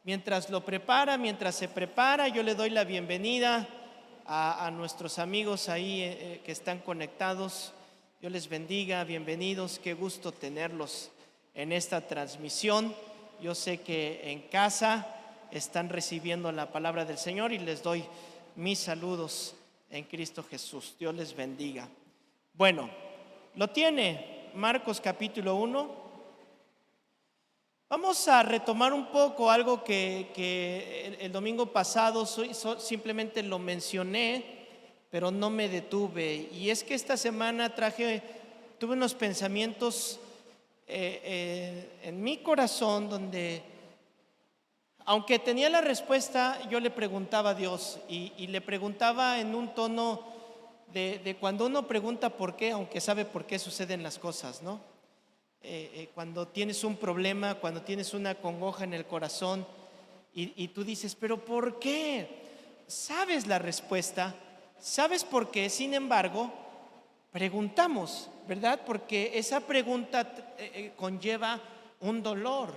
Mientras lo prepara, mientras se prepara, yo le doy la bienvenida a nuestros amigos ahí que están conectados. Dios les bendiga, bienvenidos, qué gusto tenerlos en esta transmisión. Yo sé que en casa están recibiendo la palabra del Señor y les doy mis saludos en Cristo Jesús. Dios les bendiga. Bueno, lo tiene Marcos capítulo 1. Vamos a retomar un poco algo que el domingo pasado simplemente lo mencioné, pero no me detuve. Y es que esta semana tuve unos pensamientos en mi corazón donde, aunque tenía la respuesta, yo le preguntaba a Dios y le preguntaba en un tono de cuando uno pregunta por qué, aunque sabe por qué suceden las cosas, ¿no? Cuando tienes un problema, cuando tienes una congoja en el corazón y tú dices, pero ¿por qué? Sabes la respuesta, sabes por qué, sin embargo, preguntamos, ¿verdad? Porque esa pregunta conlleva un dolor.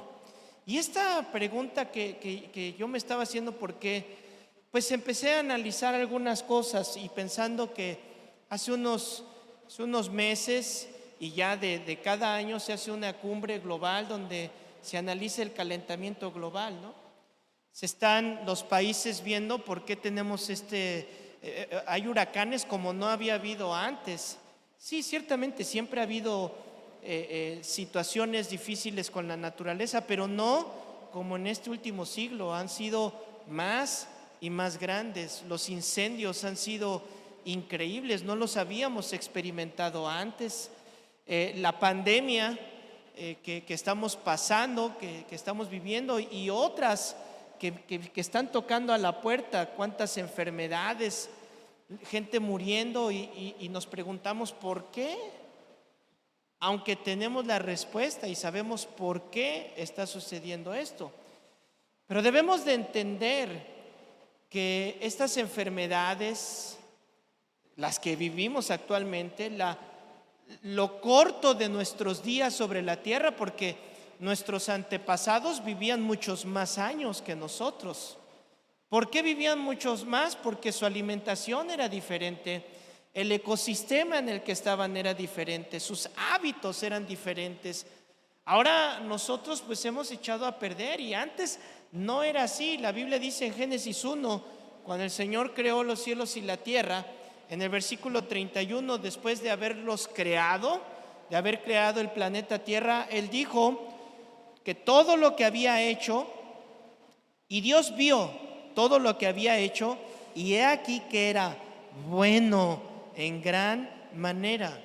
Y esta pregunta que yo me estaba haciendo, porque pues empecé a analizar algunas cosas y pensando que hace unos meses y ya de cada año se hace una cumbre global donde se analiza el calentamiento global, ¿no? Se están los países viendo por qué tenemos hay huracanes como no había habido antes. Sí, ciertamente siempre ha habido situaciones difíciles con la naturaleza, pero no como en este último siglo. Han sido más y más grandes. Los incendios han sido increíbles, no los habíamos experimentado antes. La pandemia que estamos pasando, que estamos viviendo, y otras que están tocando a la puerta, cuántas enfermedades, gente muriendo y nos preguntamos ¿por qué? Aunque tenemos la respuesta y sabemos por qué está sucediendo esto. Pero debemos de entender que estas enfermedades, las que vivimos actualmente, lo corto de nuestros días sobre la tierra, porque nuestros antepasados vivían muchos más años que nosotros. ¿Por qué vivían muchos más? Porque su alimentación era diferente, el ecosistema en el que estaban era diferente, sus hábitos eran diferentes. Ahora nosotros pues hemos echado a perder, y antes no era así. La Biblia dice en Génesis 1, cuando el Señor creó los cielos y la tierra, en el versículo 31, después de haberlos creado, de haber creado el planeta Tierra, Él dijo que todo lo que había hecho, y Dios vio todo lo que había hecho, y he aquí que era bueno en gran manera.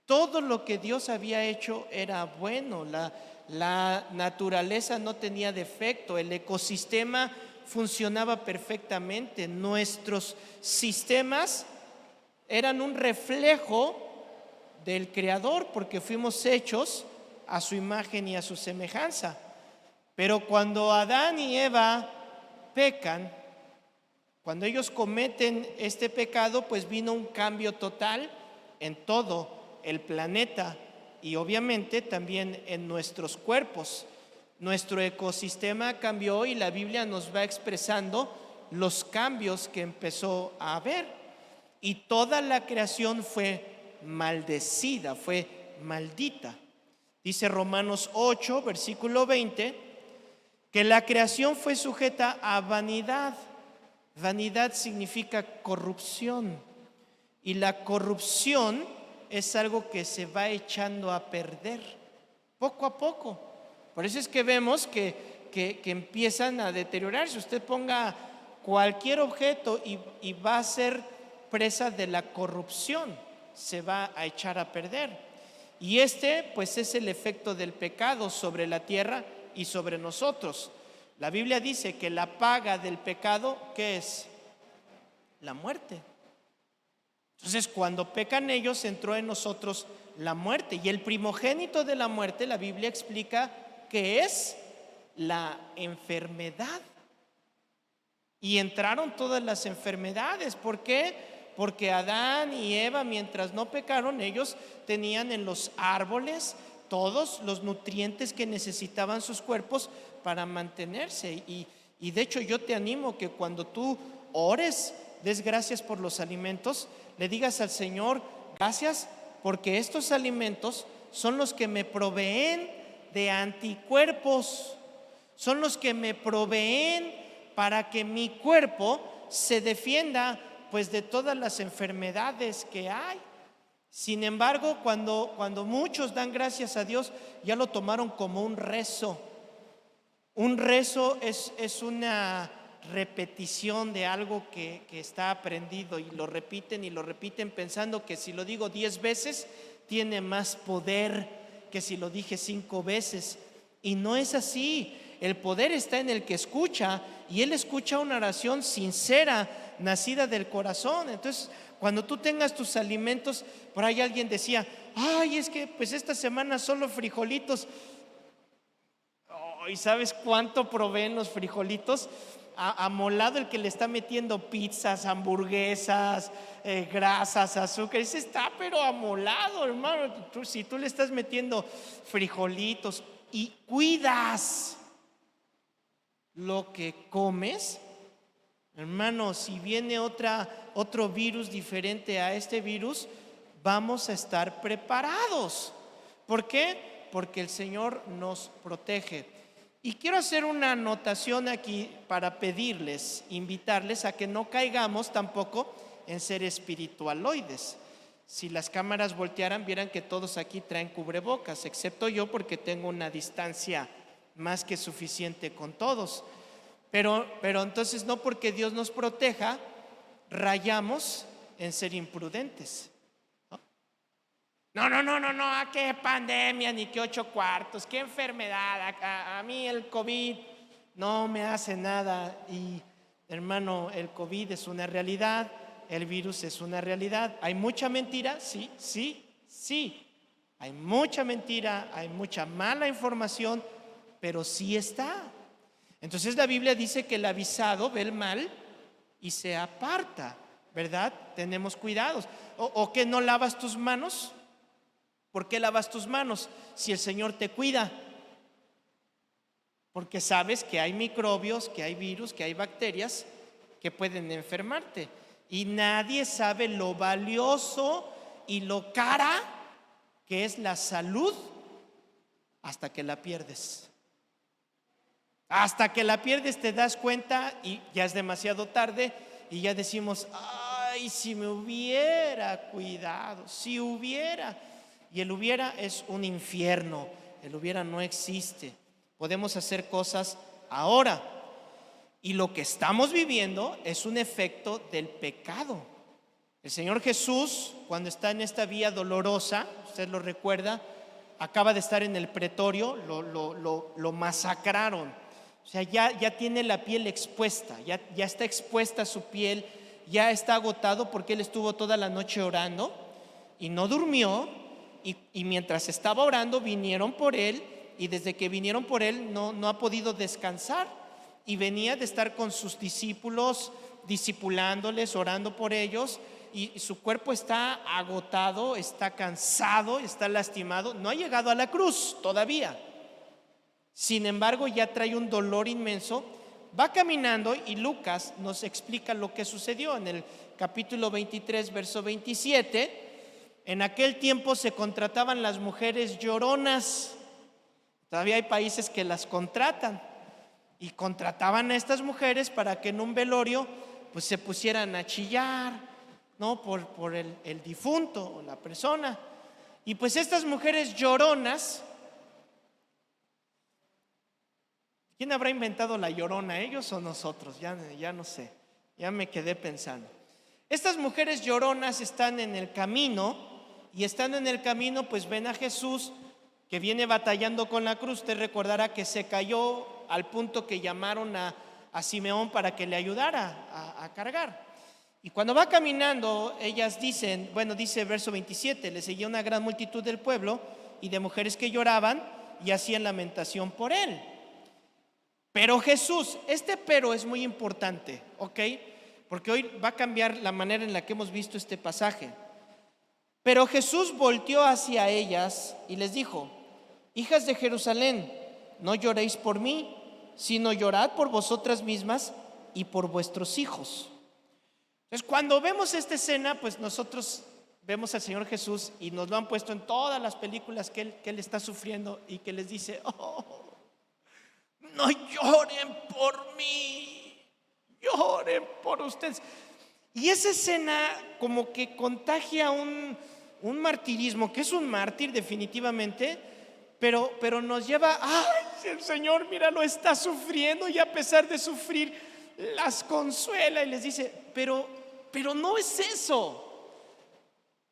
Todo lo que Dios había hecho era bueno. La naturaleza no tenía defecto, el ecosistema funcionaba perfectamente. Nuestros sistemas eran un reflejo del Creador, porque fuimos hechos a su imagen y a su semejanza. Pero cuando Adán y Eva pecan, cuando ellos cometen este pecado, pues vino un cambio total en todo el planeta y obviamente también en nuestros cuerpos. Nuestro ecosistema cambió y la Biblia nos va expresando los cambios que empezó a haber. Y toda la creación fue maldecida, fue maldita. Dice Romanos 8, versículo 20, que la creación fue sujeta a vanidad. Vanidad significa corrupción, y la corrupción es algo que se va echando a perder poco a poco. Por eso es que vemos que empiezan a deteriorarse. Usted ponga cualquier objeto y va a ser presa de la corrupción, se va a echar a perder. Y pues es el efecto del pecado sobre la tierra y sobre nosotros. La Biblia dice que la paga del pecado, ¿qué es? La muerte. Entonces, cuando pecan ellos, entró en nosotros la muerte. Y el primogénito de la muerte, la Biblia explica que es la enfermedad. Y entraron todas las enfermedades. ¿Por qué? Porque Adán y Eva, mientras no pecaron, ellos tenían en los árboles todos los nutrientes que necesitaban sus cuerpos para mantenerse. Y de hecho yo te animo que cuando tú ores, des gracias por los alimentos, le digas al Señor: gracias porque estos alimentos son los que me proveen de anticuerpos, son los que me proveen para que mi cuerpo se defienda pues de todas las enfermedades que hay. Sin embargo, cuando muchos dan gracias a Dios, ya lo tomaron como un rezo. Un rezo es una repetición de algo que está aprendido, y lo repiten pensando que si lo digo 10 veces tiene más poder que si lo dije 5 veces. Y no es así. El poder está en el que escucha, y él escucha una oración sincera, nacida del corazón. Entonces, cuando tú tengas tus alimentos, por ahí alguien decía: ay, es que pues esta semana solo frijolitos. ¿Y sabes cuánto proveen los frijolitos? Amolado el que le está metiendo pizzas, hamburguesas, grasas, azúcar, ese está pero amolado, hermano. Si tú le estás metiendo frijolitos y cuidas lo que comes, hermano, si viene otro virus diferente a este virus, vamos a estar preparados. ¿Por qué? Porque el Señor nos protege. Y quiero hacer una anotación aquí para pedirles, invitarles a que no caigamos tampoco en ser espiritualoides. Si las cámaras voltearan, vieran que todos aquí traen cubrebocas, excepto yo, porque tengo una distancia más que suficiente con todos. Pero entonces, no porque Dios nos proteja, rayamos en ser imprudentes. No, qué pandemia, ni qué 8 cuartos, qué enfermedad, a mí el COVID no me hace nada. Y hermano, el COVID es una realidad, el virus es una realidad. ¿Hay mucha mentira? Sí. Hay mucha mentira, hay mucha mala información, pero sí está. Entonces la Biblia dice que el avisado ve el mal y se aparta, ¿verdad? Tenemos cuidados. ¿O que no lavas tus manos? ¿Por qué lavas tus manos si el Señor te cuida? Porque sabes que hay microbios, que hay virus, que hay bacterias que pueden enfermarte. Y nadie sabe lo valioso y lo cara que es la salud hasta que la pierdes. Hasta que la pierdes te das cuenta y ya es demasiado tarde, y ya decimos: ay, si me hubiera cuidado, si hubiera. Y el hubiera es un infierno, el hubiera no existe. Podemos hacer cosas ahora, y lo que estamos viviendo es un efecto del pecado. El Señor Jesús, cuando está en esta vía dolorosa, usted lo recuerda, acaba de estar en el pretorio, lo masacraron. O sea, ya tiene la piel expuesta, ya está expuesta su piel, ya está agotado porque él estuvo toda la noche orando y no durmió. Y mientras estaba orando vinieron por él, y desde que vinieron por él no ha podido descansar, y venía de estar con sus discípulos, discipulándoles, orando por ellos, y su cuerpo está agotado, está cansado, está lastimado. No ha llegado a la cruz todavía, sin embargo ya trae un dolor inmenso. Va caminando y Lucas nos explica lo que sucedió en el capítulo 23, verso 27. En aquel tiempo se contrataban las mujeres lloronas. Todavía hay países que las contratan, y contrataban a estas mujeres para que en un velorio pues se pusieran a chillar, ¿no? por el difunto o la persona. Y pues estas mujeres lloronas, ¿quién habrá inventado la llorona? ¿Ellos o nosotros? Ya no sé, ya me quedé pensando. Estas mujeres lloronas están en el camino, y estando en el camino pues ven a Jesús que viene batallando con la cruz. Usted recordará que se cayó al punto que llamaron a Simeón para que le ayudara a cargar. Y cuando va caminando, ellas dicen, dice verso 27, le seguía una gran multitud del pueblo y de mujeres que lloraban y hacían lamentación por él. Pero Jesús, este pero es muy importante, ¿ok? Porque hoy va a cambiar la manera en la que hemos visto este pasaje. Pero Jesús volteó hacia ellas y les dijo: hijas de Jerusalén, no lloréis por mí, sino llorad por vosotras mismas y por vuestros hijos. Entonces, cuando vemos esta escena, pues nosotros vemos al Señor Jesús y nos lo han puesto en todas las películas que él está sufriendo y que les dice: oh, no lloren por mí, lloren por ustedes. Y esa escena como que contagia un martirismo, que es un mártir definitivamente, pero nos lleva: ay, el Señor, míralo, está sufriendo, y a pesar de sufrir las consuela y les dice: pero no es eso,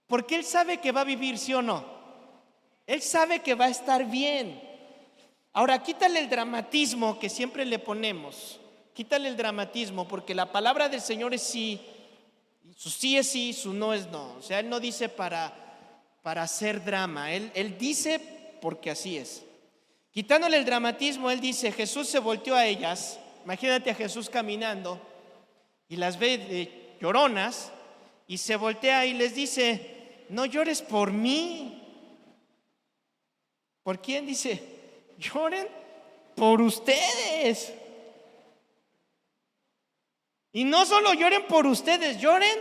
porque Él sabe que va a vivir, ¿sí o no? Él sabe que va a estar bien. Ahora, quítale el dramatismo que siempre le ponemos, quítale el dramatismo, porque la palabra del Señor es sí, su sí es sí, su no es no. O sea, Él no dice para hacer drama, Él dice porque así es. Quitándole el dramatismo, Él dice: Jesús se volteó a ellas. Imagínate a Jesús caminando y las ve lloronas, y se voltea y les dice: no llores por mí. ¿Por quién? Dice: lloren por ustedes. Y no solo lloren por ustedes, lloren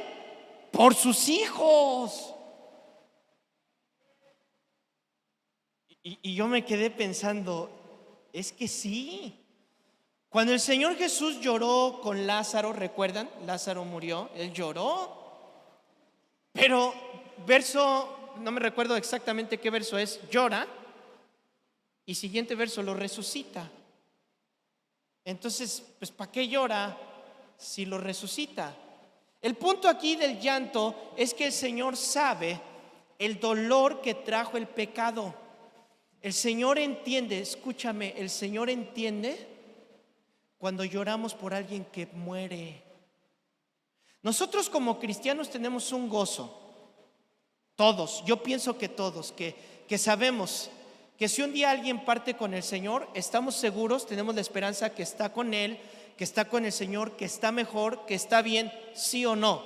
por sus hijos. Y yo me quedé pensando, es que sí. Cuando el Señor Jesús lloró con Lázaro, ¿recuerdan? Lázaro murió, Él lloró. Pero verso, no me recuerdo exactamente qué verso es, llora, y siguiente verso lo resucita. Entonces, pues ¿para qué llora si lo resucita? El punto aquí del llanto es que el Señor sabe el dolor que trajo el pecado. El Señor entiende, escúchame, el Señor entiende cuando lloramos por alguien que muere. Nosotros como cristianos tenemos un gozo, todos, yo pienso que todos, que sabemos que si un día alguien parte con el Señor, estamos seguros, tenemos la esperanza que está con Él, que está con el Señor, que está mejor, que está bien, sí o no.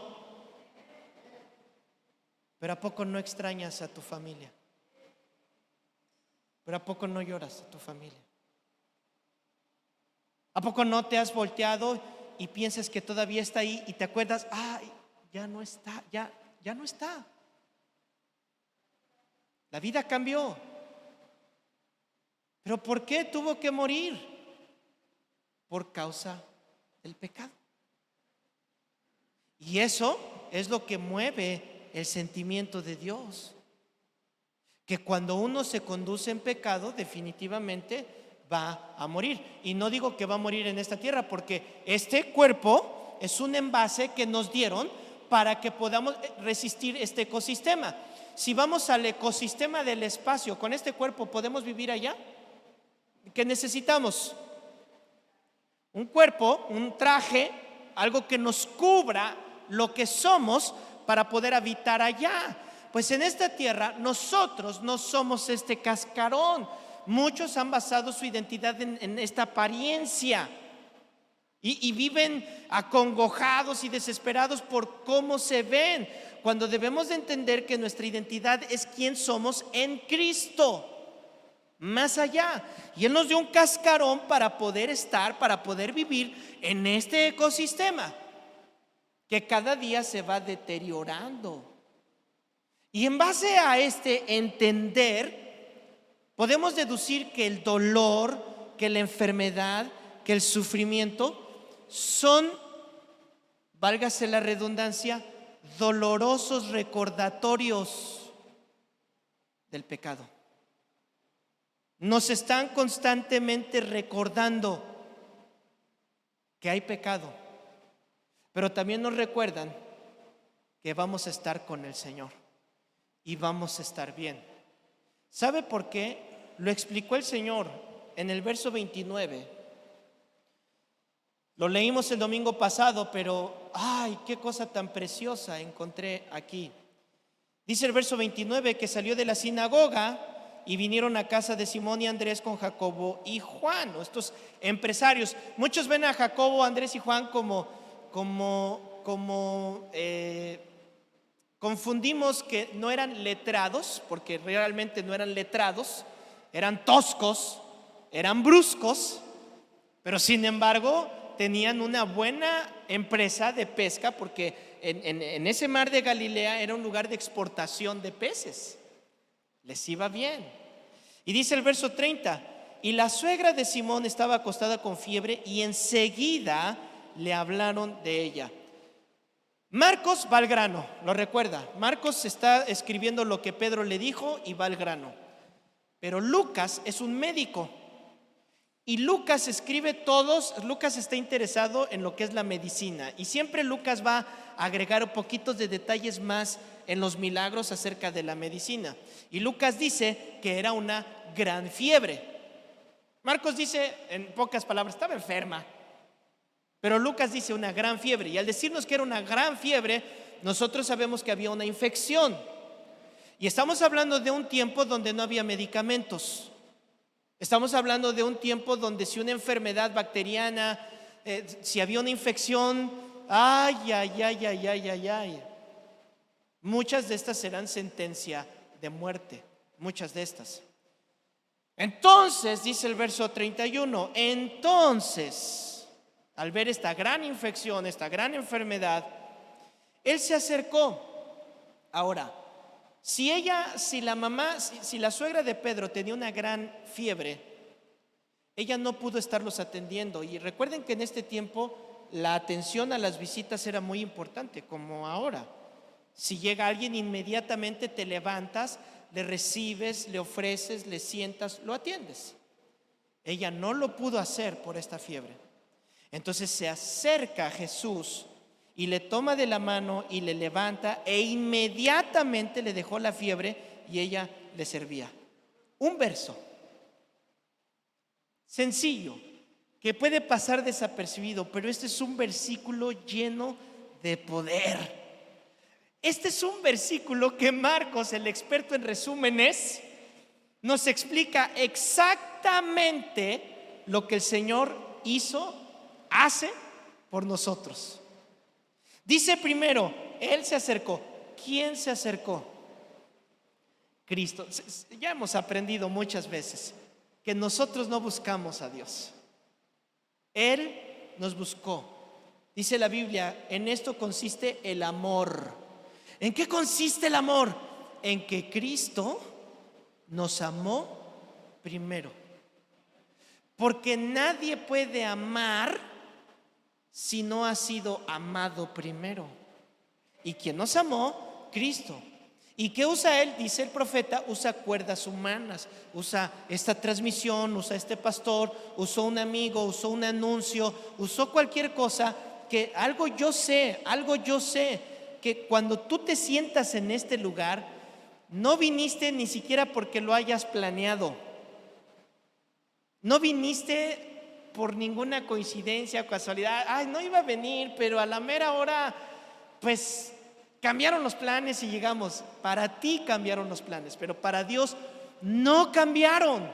Pero ¿a poco no extrañas a tu familia? ¿Pero a poco no lloras a tu familia? ¿A poco no te has volteado y piensas que todavía está ahí y te acuerdas: ay, ya no está, ya no está? La vida cambió. ¿Pero por qué tuvo que morir? Por causa del pecado. Y eso es lo que mueve el sentimiento de Dios, que cuando uno se conduce en pecado, definitivamente va a morir. Y no digo que va a morir en esta tierra, porque este cuerpo es un envase que nos dieron para que podamos resistir este ecosistema. Si vamos al ecosistema del espacio, ¿con este cuerpo podemos vivir allá? ¿Qué necesitamos? Un cuerpo, un traje, algo que nos cubra lo que somos para poder habitar allá. Pues en esta tierra nosotros no somos este cascarón. Muchos han basado su identidad en esta apariencia y viven acongojados y desesperados por cómo se ven, cuando debemos de entender que nuestra identidad es quién somos en Cristo, más allá. Y Él nos dio un cascarón para poder estar, para poder vivir en este ecosistema que cada día se va deteriorando. Y en base a este entender, podemos deducir que el dolor, que la enfermedad, que el sufrimiento son, válgase la redundancia, dolorosos recordatorios del pecado. Nos están constantemente recordando que hay pecado, pero también nos recuerdan que vamos a estar con el Señor y vamos a estar bien. ¿Sabe por qué? Lo explicó el Señor en el verso 29. Lo leímos el domingo pasado, pero ¡ay, qué cosa tan preciosa encontré aquí! Dice el verso 29 que salió de la sinagoga y vinieron a casa de Simón y Andrés con Jacobo y Juan, estos empresarios. Muchos ven a Jacobo, Andrés y Juan confundimos que no eran letrados, porque realmente no eran letrados, eran toscos, eran bruscos, Pero sin embargo, tenían una buena empresa de pesca porque en ese mar de Galilea era un lugar de exportación de peces. Les iba bien. Y dice el verso 30, y la suegra de Simón estaba acostada con fiebre y enseguida le hablaron de ella. Marcos va al grano, lo recuerda. Marcos está escribiendo lo que Pedro le dijo y va al grano. Pero Lucas es un médico. Y Lucas Lucas está interesado en lo que es la medicina. Y siempre Lucas va a agregar poquitos de detalles más en los milagros acerca de la medicina. Y Lucas dice que era una gran fiebre. Marcos dice, en pocas palabras, estaba enferma. Pero Lucas dice una gran fiebre. Y al decirnos que era una gran fiebre, nosotros sabemos que había una infección. Y estamos hablando de un tiempo donde no había medicamentos. Estamos hablando de un tiempo donde si una enfermedad bacteriana, si había una infección, muchas de estas serán sentencia de muerte, muchas de estas. Entonces, dice el verso 31, entonces, al ver esta gran infección, esta gran enfermedad, él se acercó. Ahora, si la suegra de Pedro tenía una gran fiebre, ella no pudo estarlos atendiendo. Y recuerden que en este tiempo la atención a las visitas era muy importante, como ahora. Si llega alguien, inmediatamente te levantas, le recibes, le ofreces, le sientas, lo atiendes. Ella no lo pudo hacer por esta fiebre. Entonces se acerca a Jesús y le toma de la mano y le levanta e inmediatamente le dejó la fiebre y ella le servía. Un verso sencillo que puede pasar desapercibido, pero este es un versículo lleno de poder. Este es un versículo que Marcos, el experto en resúmenes, nos explica exactamente lo que el Señor hace por nosotros. Dice primero, Él se acercó. ¿Quién se acercó? Cristo. Ya hemos aprendido muchas veces que nosotros no buscamos a Dios. Él nos buscó. Dice la Biblia, en esto consiste el amor. ¿En qué consiste el amor? En que Cristo nos amó primero. Porque nadie puede amar si no ha sido amado primero. ¿Y quién nos amó? Cristo. ¿Y qué usa Él? Dice el profeta, usa cuerdas humanas, usa esta transmisión, usa este pastor, usó un amigo, usó un anuncio, usó cualquier cosa, que algo yo sé, que cuando tú te sientas en este lugar, no viniste ni siquiera porque lo hayas planeado, no viniste por ninguna coincidencia o casualidad. No iba a venir, pero a la mera hora, pues cambiaron los planes y llegamos. Para ti cambiaron los planes, pero para Dios no cambiaron.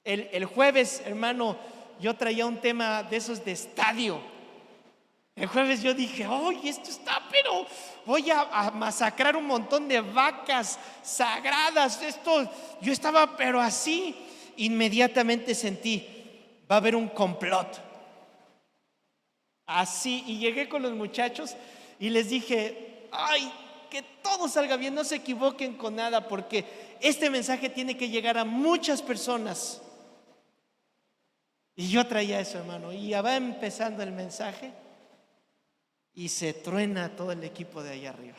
El jueves, hermano, yo traía un tema de esos de estadio. El jueves yo dije, esto está, pero voy a masacrar un montón de vacas sagradas. Yo estaba, pero así, inmediatamente sentí, va a haber un complot. Así, y llegué con los muchachos y les dije, que todo salga bien, no se equivoquen con nada, porque este mensaje tiene que llegar a muchas personas. Y yo traía eso, hermano, y ya va empezando el mensaje y se truena todo el equipo de allá arriba.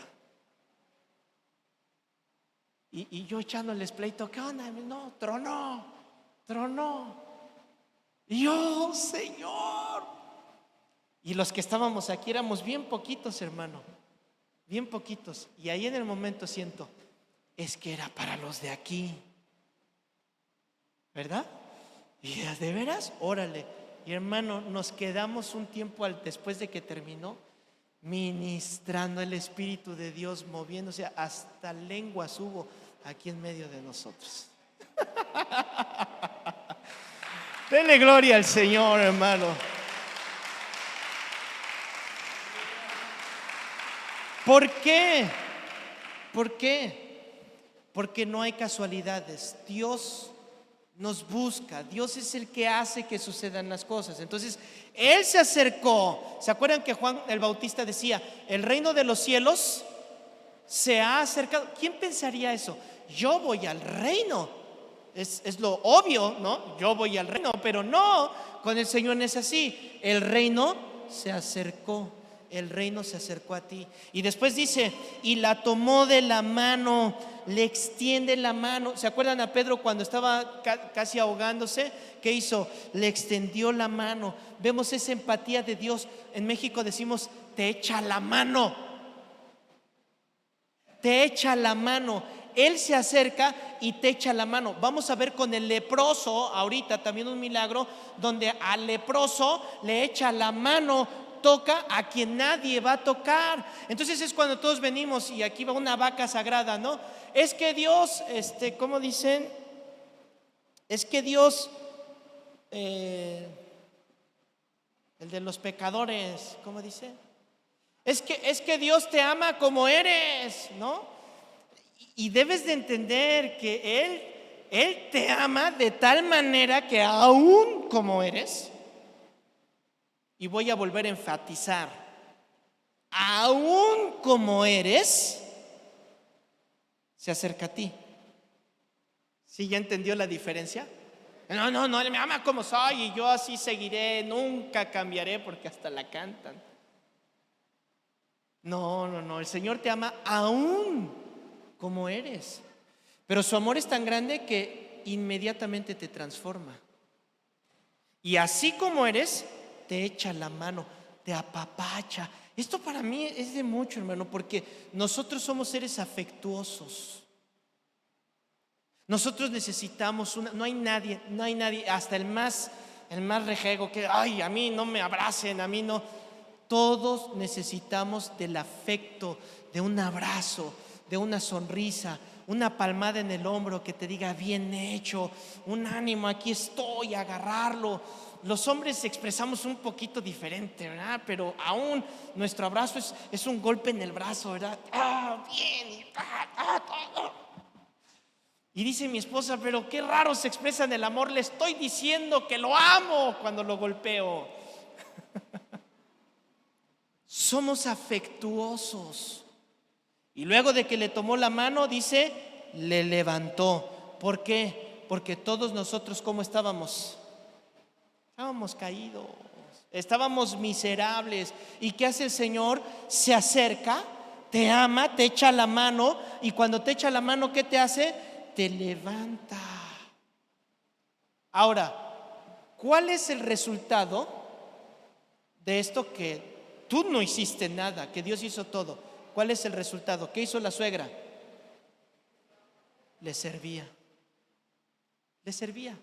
Y yo echándoles pleito, ¿qué onda? No, tronó. Y yo, Señor. Y los que estábamos aquí éramos bien poquitos, hermano, bien poquitos. Y ahí en el momento siento, es que era para los de aquí, ¿verdad? Y ¿de veras? Órale. Y hermano, nos quedamos un tiempo después de que terminó, ministrando el Espíritu de Dios, moviéndose, hasta lenguas hubo aquí en medio de nosotros. Denle gloria al Señor, hermano. ¿Por qué? Porque no hay casualidades. Dios nos busca. Dios es el que hace que sucedan las cosas. Entonces, Él se acercó. ¿Se acuerdan que Juan el Bautista decía: el reino de los cielos se ha acercado? ¿Quién pensaría eso? Yo voy al reino. Es lo obvio, ¿no? Yo voy al reino, pero no, con el Señor no es así. El reino se acercó. El reino se acercó a ti. Y después dice: y la tomó de la mano, le extiende la mano. ¿Se acuerdan a Pedro cuando estaba casi ahogándose? ¿Qué hizo? Le extendió la mano. Vemos esa empatía de Dios. En México decimos: te echa la mano. Te echa la mano. Él se acerca y te echa la mano. Vamos a ver con el leproso ahorita también un milagro donde al leproso le echa la mano. Toca a quien nadie va a tocar. Entonces es cuando todos venimos y aquí va una vaca sagrada, ¿no? Es que Dios, ¿cómo dicen? Es que Dios, el de los pecadores, ¿cómo dice? Es que Dios te ama como eres, ¿no? Y debes de entender que Él te ama de tal manera que aún como eres. Y voy a volver a enfatizar: aún como eres, se acerca a ti. ¿Sí ya entendió la diferencia? No, Él me ama como soy y yo así seguiré, nunca cambiaré, porque hasta la cantan. No, el Señor te ama aún como eres. Pero su amor es tan grande que inmediatamente te transforma. Y así como eres, te echa la mano, te apapacha. Esto para mí es de mucho, hermano, porque nosotros somos seres afectuosos. Nosotros necesitamos no hay nadie, hasta el más rejego que, ay, a mí no me abracen, a mí no. Todos necesitamos del afecto, de un abrazo, de una sonrisa, una palmada en el hombro que te diga: bien hecho, un ánimo, aquí estoy, agarrarlo. Los hombres expresamos un poquito diferente, ¿verdad? Pero aún nuestro abrazo es un golpe en el brazo, ¿verdad? Bien. Y dice mi esposa: pero qué raro se expresa en el amor. Le estoy diciendo que lo amo cuando lo golpeo. Somos afectuosos. Y luego de que le tomó la mano, dice, le levantó. ¿Por qué? Porque todos nosotros, ¿cómo estábamos? Estábamos caídos, estábamos miserables. ¿Y qué hace el Señor? Se acerca, te ama, te echa la mano. Y cuando te echa la mano, ¿qué te hace? Te levanta. Ahora, ¿cuál es el resultado de esto? Que tú no hiciste nada, que Dios hizo todo. ¿Cuál es el resultado? ¿Qué hizo la suegra? Le servía. Le servía.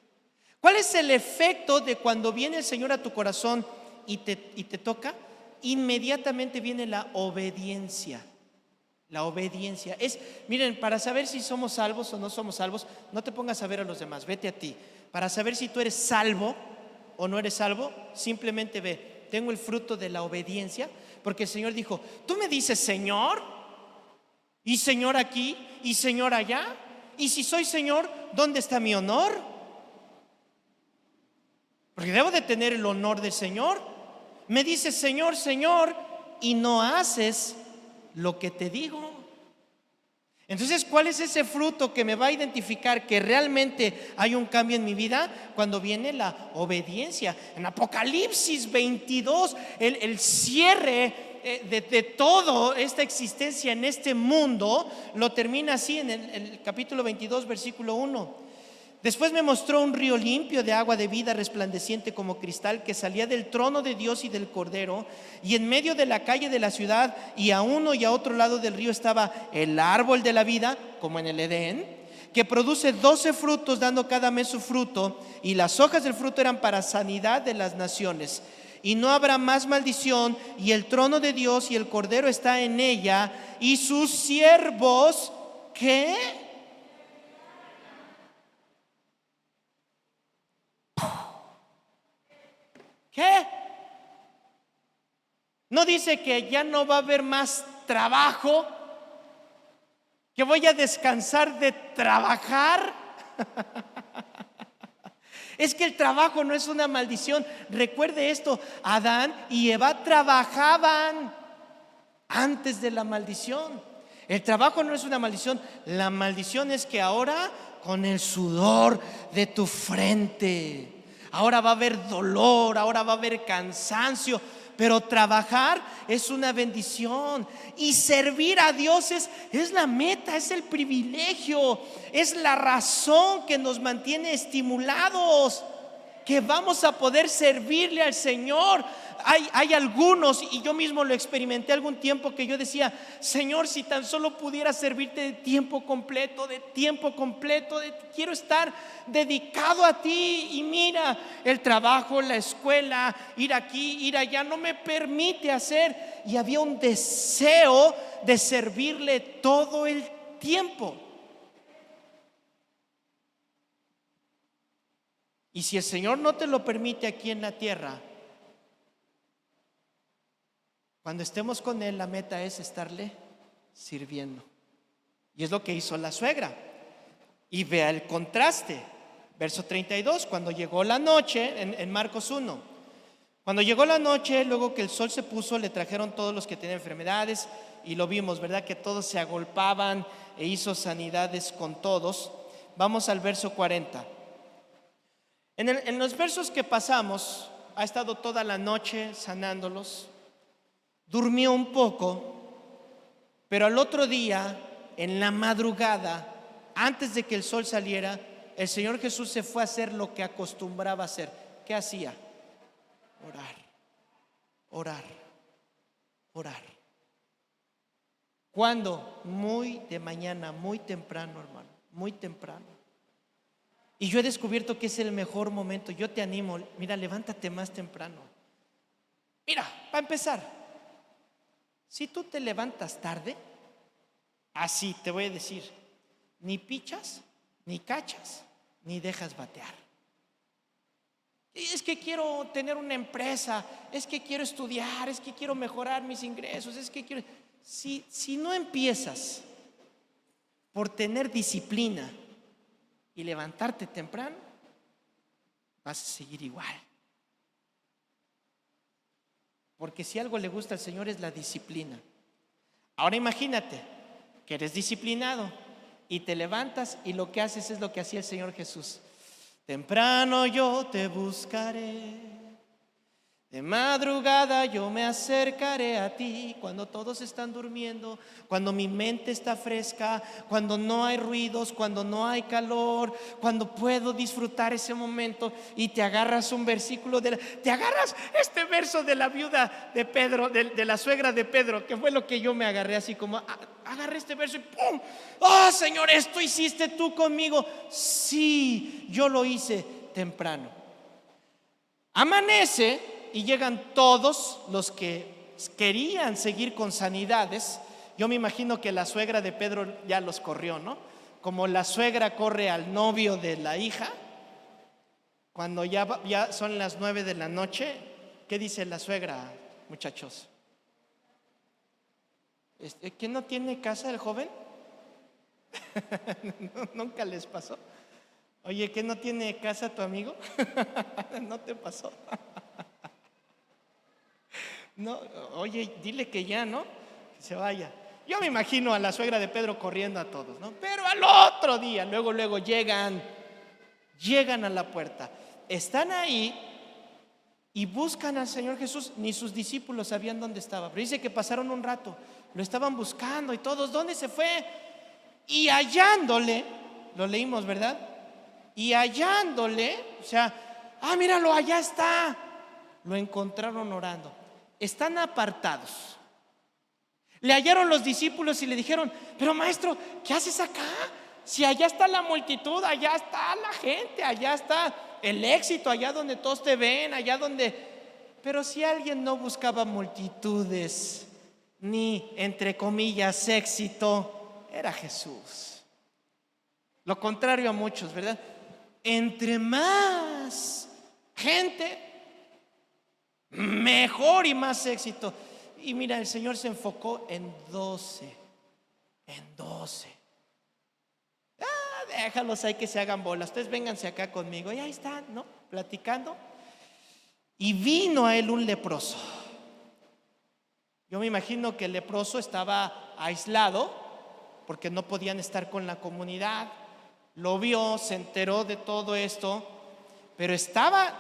¿Cuál es el efecto de cuando viene el Señor a tu corazón y te toca? Inmediatamente viene la obediencia. La obediencia miren, para saber si somos salvos o no somos salvos, no te pongas a ver a los demás, vete a ti. Para saber si tú eres salvo o no eres salvo, simplemente ve: tengo el fruto de la obediencia, porque el Señor dijo: tú me dices Señor, y Señor aquí, y Señor allá, y si soy Señor, ¿dónde está mi honor? Porque debo de tener el honor del Señor. Me dices Señor, Señor, y no haces lo que te digo. Entonces, ¿cuál es ese fruto que me va a identificar que realmente hay un cambio en mi vida? Cuando viene la obediencia. En Apocalipsis 22, el cierre de toda esta existencia en este mundo lo termina así en el capítulo 22, versículo 1. Después me mostró un río limpio de agua de vida, resplandeciente como cristal, que salía del trono de Dios y del Cordero. Y en medio de la calle de la ciudad, y a uno y a otro lado del río, estaba el árbol de la vida, como en el Edén, que produce 12 frutos, dando cada mes su fruto. Y las hojas del fruto eran para sanidad de las naciones. Y no habrá más maldición, y el trono de Dios y el Cordero está en ella, y sus siervos, ¿qué? ¿Qué? No dice que ya no va a haber más trabajo, que voy a descansar de trabajar. Es que el trabajo no es una maldición. Recuerde esto, Adán y Eva trabajaban antes de la maldición. El trabajo no es una maldición. La maldición es que ahora, con el sudor de tu frente, ahora va a haber dolor, ahora va a haber cansancio. Pero trabajar es una bendición. Y servir a Dios es la meta, es el privilegio, es la razón que nos mantiene estimulados, que vamos a poder servirle al Señor. Hay algunos, y yo mismo lo experimenté algún tiempo, que yo decía: Señor, si tan solo pudiera servirte de tiempo completo, quiero estar dedicado a ti. Y mira, el trabajo, la escuela, ir aquí, ir allá, no me permite hacer. Y había un deseo de servirle todo el tiempo. Y si el Señor no te lo permite aquí en la tierra, cuando estemos con Él, la meta es estarle sirviendo. Y es lo que hizo la suegra. Y vea el contraste. Verso 32, cuando llegó la noche, en Marcos 1, cuando llegó la noche, luego que el sol se puso, le trajeron todos los que tenían enfermedades. Y lo vimos, ¿verdad? Que todos se agolpaban e hizo sanidades con todos. Vamos al verso 40. En los versos que pasamos, ha estado toda la noche sanándolos. Durmió un poco, pero al otro día, en la madrugada, antes de que el sol saliera, el Señor Jesús se fue a hacer lo que acostumbraba a hacer. ¿Qué hacía? Orar, orar, orar. ¿Cuándo? Muy de mañana, muy temprano, hermano, muy temprano. Y yo he descubierto que es el mejor momento. Yo te animo, mira, levántate más temprano. Mira, para empezar, si tú te levantas tarde, así te voy a decir, ni pichas, ni cachas, ni dejas batear. Es que quiero tener una empresa, es que quiero estudiar, es que quiero mejorar mis ingresos, es que quiero... Si no empiezas por tener disciplina y levantarte temprano, vas a seguir igual. Porque si algo le gusta al Señor es la disciplina. Ahora imagínate que eres disciplinado y te levantas y lo que haces es lo que hacía el Señor Jesús. Temprano yo te buscaré, de madrugada yo me acercaré a ti, cuando todos están durmiendo, cuando mi mente está fresca, cuando no hay ruidos, cuando no hay calor, cuando puedo disfrutar ese momento. Y te agarras un versículo, te agarras este verso de la viuda de Pedro, de la suegra de Pedro, que fue lo que yo me agarré, así como agarré este verso y ¡pum! ¡Oh, Señor, esto hiciste tú conmigo! Sí, yo lo hice temprano. Amanece y llegan todos los que querían seguir con sanidades. Yo me imagino que la suegra de Pedro ya los corrió, ¿no? Como la suegra corre al novio de la hija, cuando ya son las 9 de la noche. ¿Qué dice la suegra, muchachos? ¿Que no tiene casa el joven? ¿Nunca les pasó? Oye, ¿que no tiene casa tu amigo? ¿No te pasó? No, oye, dile que ya, ¿no? Que se vaya. Yo me imagino a la suegra de Pedro corriendo a todos, ¿no? Pero al otro día, luego llegan a la puerta. Están ahí y buscan al Señor Jesús. Ni sus discípulos sabían dónde estaba. Pero dice que pasaron un rato, lo estaban buscando y todos, ¿dónde se fue? Y hallándole, lo leímos, ¿verdad? Y hallándole, o sea, míralo, allá está. Lo encontraron orando. Están apartados. Le hallaron los discípulos y le dijeron: pero maestro, ¿qué haces acá? Si allá está la multitud, allá está la gente, allá está el éxito, allá donde todos te ven, allá donde... Pero si alguien no buscaba multitudes, ni entre comillas éxito, era Jesús. Lo contrario a muchos, ¿verdad? Entre más gente, mejor y más éxito. Y mira, el Señor se enfocó en 12. déjalos ahí que se hagan bolas, ustedes vénganse acá conmigo. Y ahí están, ¿no? Platicando. Y vino a él un leproso. Yo me imagino que el leproso estaba aislado porque no podían estar con la comunidad. Lo vio, se enteró de todo esto, pero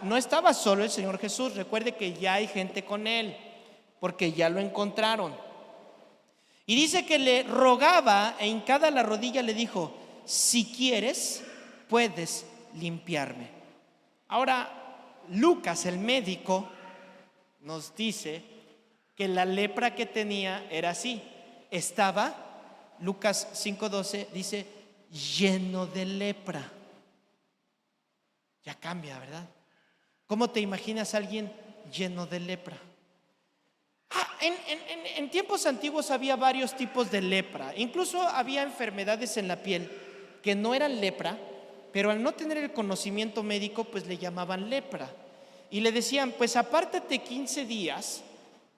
no estaba solo el Señor Jesús. Recuerde que ya hay gente con él, porque ya lo encontraron. Y dice que le rogaba e hincada la rodilla le dijo: si quieres, puedes limpiarme. Ahora, Lucas, el médico, nos dice que la lepra que tenía era así. Estaba, Lucas 5:12 dice, lleno de lepra. Ya cambia, ¿verdad? ¿Cómo te imaginas a alguien lleno de lepra? En tiempos antiguos había varios tipos de lepra. Incluso había enfermedades en la piel que no eran lepra, pero al no tener el conocimiento médico, pues le llamaban lepra. Y le decían, pues apártate 15 días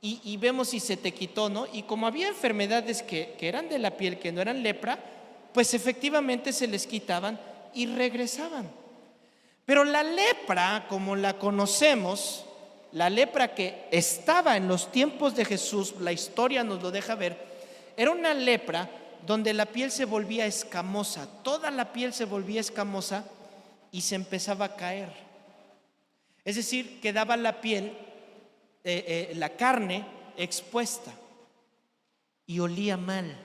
y vemos si se te quitó, ¿no? Y como había enfermedades que eran de la piel, que no eran lepra, pues efectivamente se les quitaban y regresaban. Pero la lepra, como la conocemos, la lepra que estaba en los tiempos de Jesús, la historia nos lo deja ver, era una lepra donde la piel se volvía escamosa, toda la piel se volvía escamosa y se empezaba a caer. Es decir, quedaba la piel, la carne expuesta y olía mal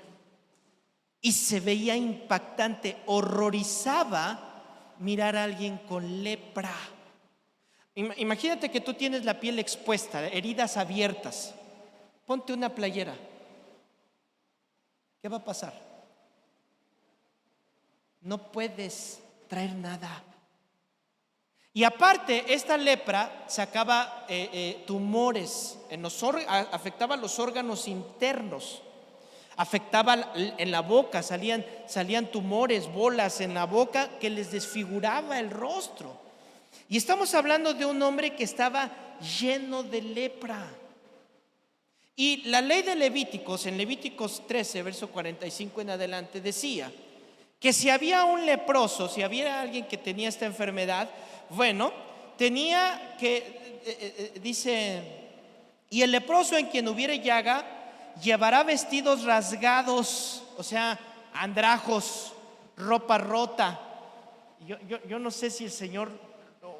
y se veía impactante, horrorizaba mirar a alguien con lepra. Imagínate que tú tienes la piel expuesta, heridas abiertas. Ponte una playera. ¿Qué va a pasar? No puedes traer nada. Y aparte, esta lepra sacaba tumores, afectaba los órganos internos. Afectaba en la boca, salían tumores, bolas en la boca que les desfiguraba el rostro. Y estamos hablando de un hombre que estaba lleno de lepra. Y la ley de Levíticos, en Levíticos 13, verso 45 en adelante, decía que si había un leproso, si había alguien que tenía esta enfermedad, bueno, tenía que, dice, y el leproso en quien hubiere llaga llevará vestidos rasgados, o sea, andrajos, ropa rota. Yo no sé si el Señor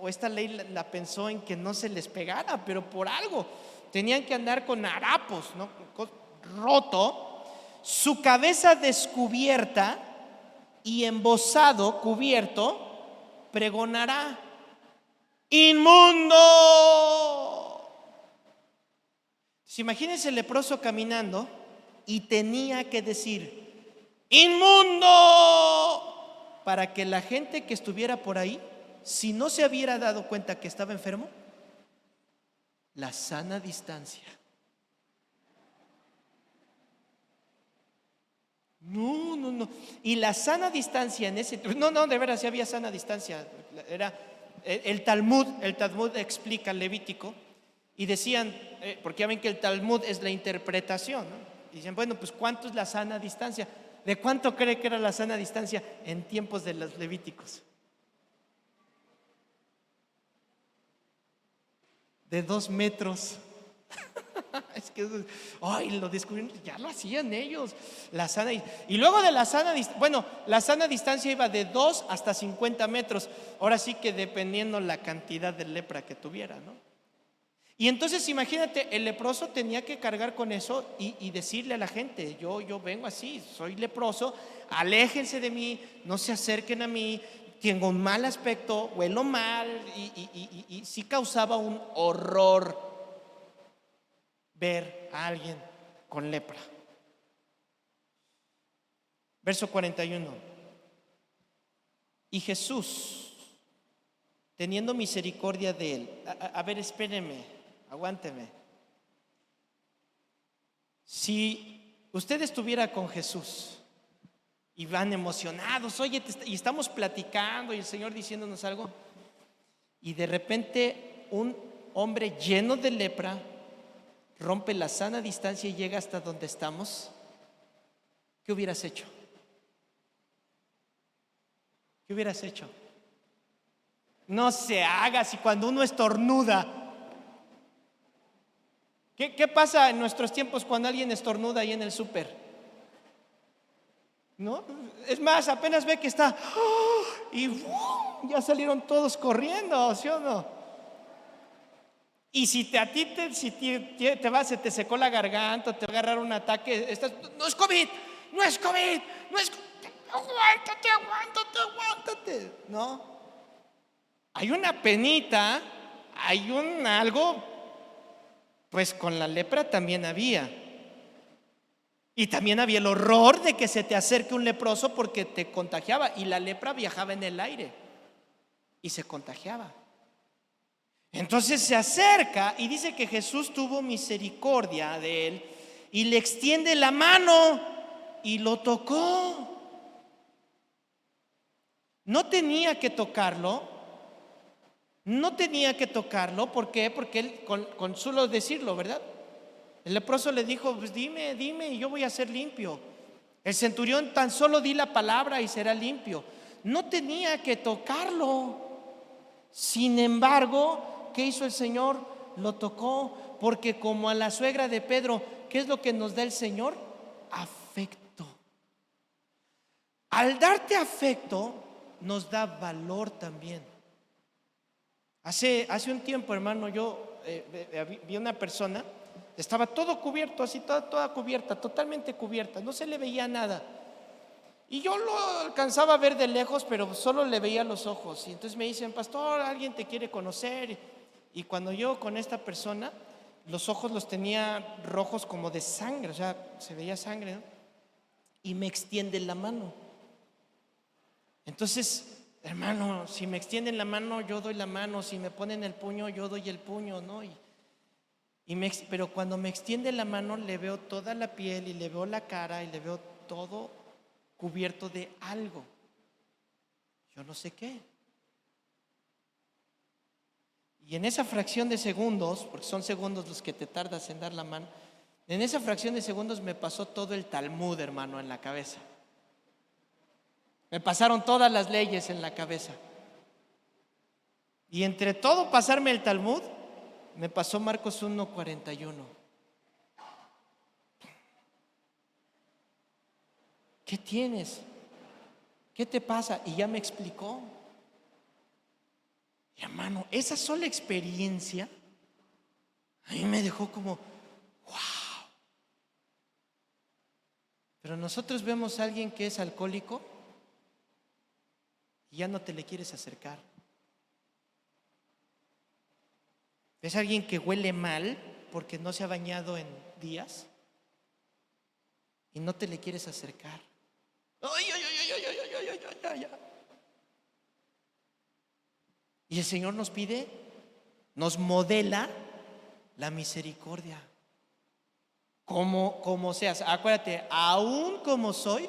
o esta ley la pensó en que no se les pegara, pero por algo tenían que andar con harapos, ¿no? Roto, su cabeza descubierta y embozado, cubierto, pregonará: ¡inmundo! Imagínense el leproso caminando y tenía que decir: ¡inmundo! Para que la gente que estuviera por ahí, si no se hubiera dado cuenta que estaba enfermo, la sana distancia. No. Y la sana distancia en ese... No, de veras, sí había sana distancia. Era el Talmud explica el Levítico. Y decían, porque ya ven que el Talmud es la interpretación, ¿no? Y dicen, bueno, pues ¿cuánto es la sana distancia? ¿De cuánto cree que era la sana distancia en tiempos de los Levíticos? De 2 metros. Es que, lo descubrieron, ya lo hacían ellos. Y luego de la sana distancia, la sana distancia iba de 2 hasta 50 metros. Ahora sí que dependiendo la cantidad de lepra que tuviera, ¿no? Y entonces imagínate, el leproso tenía que cargar con eso y decirle a la gente: yo vengo así, soy leproso, aléjense de mí, no se acerquen a mí, tengo un mal aspecto, huelo mal. Y sí causaba un horror ver a alguien con lepra. Verso 41. Y Jesús, teniendo misericordia de él, a ver, espérenme, aguánteme. Si usted estuviera con Jesús y van emocionados, oye, y estamos platicando y el Señor diciéndonos algo, y de repente un hombre lleno de lepra rompe la sana distancia y llega hasta donde estamos, ¿qué hubieras hecho? ¿Qué hubieras hecho? No se haga si cuando uno estornuda. ¿Qué pasa en nuestros tiempos cuando alguien estornuda ahí en el súper? ¿No? Es más, apenas ve que está y ya salieron todos corriendo, ¿sí o no? Y si a ti se te secó la garganta, te va a agarrar un ataque, no es COVID, no es COVID, no es aguántate, ¿no? Hay una penita, hay un algo, pues con la lepra también había. Y también había el horror de que se te acerque un leproso porque te contagiaba. Y la lepra viajaba en el aire y se contagiaba. Entonces se acerca y dice que Jesús tuvo misericordia de él y le extiende la mano y lo tocó. No tenía que tocarlo. ¿Por qué? Porque él, con solo decirlo, ¿verdad? El leproso le dijo, pues dime y yo voy a ser limpio. El centurión tan solo di la palabra y será limpio. No tenía que tocarlo. Sin embargo, ¿qué hizo el Señor? Lo tocó, porque como a la suegra de Pedro, ¿qué es lo que nos da el Señor? Afecto. Al darte afecto, nos da valor también. Hace un tiempo, hermano, yo vi una persona. Estaba todo cubierto, así toda cubierta, totalmente cubierta, no se le veía nada. Y yo lo alcanzaba a ver de lejos, pero solo le veía los ojos. Y entonces me dicen, pastor, alguien te quiere conocer. Y cuando yo con esta persona, los ojos los tenía rojos como de sangre, o sea, se veía sangre, ¿no? Y me extienden la mano. Entonces, hermano, si me extienden la mano, yo doy la mano. Si me ponen el puño, yo doy el puño, ¿no? Pero cuando me extiende la mano le veo toda la piel y le veo la cara y le veo todo cubierto de algo. Yo no sé qué. Y en esa fracción de segundos, porque son segundos los que te tardas en dar la mano, en esa fracción de segundos me pasó todo el Talmud, hermano, en la cabeza. Me pasaron todas las leyes en la cabeza. Y entre todo pasarme el Talmud, me pasó Marcos 1:41. ¿Qué tienes? ¿Qué te pasa? Y ya me explicó. Y hermano, esa sola experiencia a mí me dejó como wow. Pero nosotros vemos a alguien que es alcohólico y ya no te le quieres acercar. ¿Ves a alguien que huele mal porque no se ha bañado en días y no te le quieres acercar? Y el Señor nos pide, nos modela la misericordia. Como seas, acuérdate, aún como soy,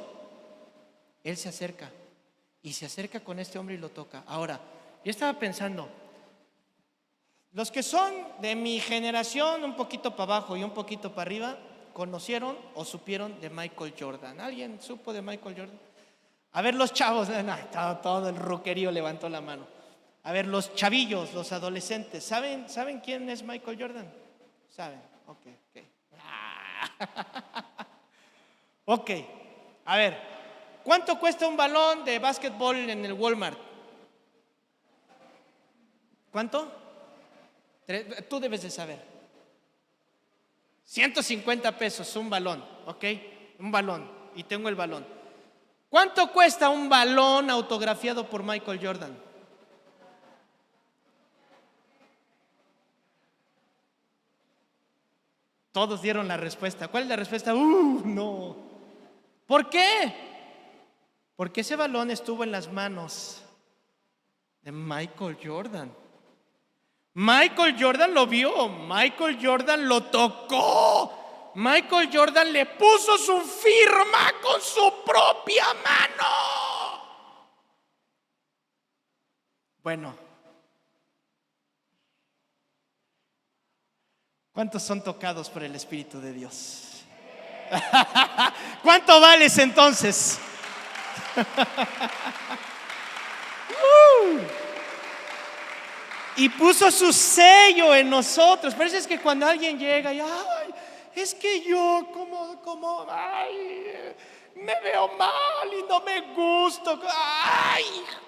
Él se acerca. Y se acerca con este hombre y lo toca. Ahora, yo estaba pensando, los que son de mi generación, un poquito para abajo y un poquito para arriba, conocieron o supieron de Michael Jordan. ¿Alguien supo de Michael Jordan? A ver, los chavos, todo el roquerío levantó la mano. A ver, los chavillos, los adolescentes, ¿saben quién es Michael Jordan? ¿Saben? Ok. Ok, a ver, ¿cuánto cuesta un balón de básquetbol en el Walmart? ¿Cuánto? Tú debes de saber. 150 pesos un balón, ¿ok? Un balón, y tengo el balón. ¿Cuánto cuesta un balón autografiado por Michael Jordan? Todos dieron la respuesta. ¿Cuál es la respuesta? No. ¿Por qué? Porque ese balón estuvo en las manos de Michael Jordan. Michael Jordan lo vio, Michael Jordan lo tocó, Michael Jordan le puso su firma con su propia mano. Bueno, ¿cuántos son tocados por el Espíritu de Dios? ¿Cuánto vales entonces? Y puso su sello en nosotros. Por eso es que cuando alguien llega y ay, es que yo ay, me veo mal y no me gusto. Ay,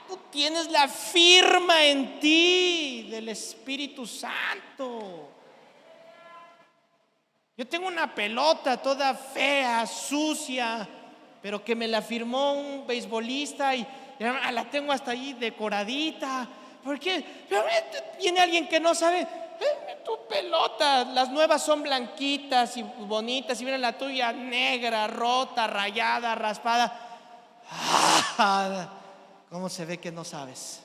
tú tienes la firma en ti del Espíritu Santo. Yo tengo una pelota toda fea, sucia, pero que me la firmó un beisbolista y la tengo hasta ahí decoradita. ¿Por qué? Viene alguien que no sabe. Tu pelota, las nuevas son blanquitas y bonitas, y viene la tuya negra, rota, rayada, raspada. ¿Cómo se ve que no sabes?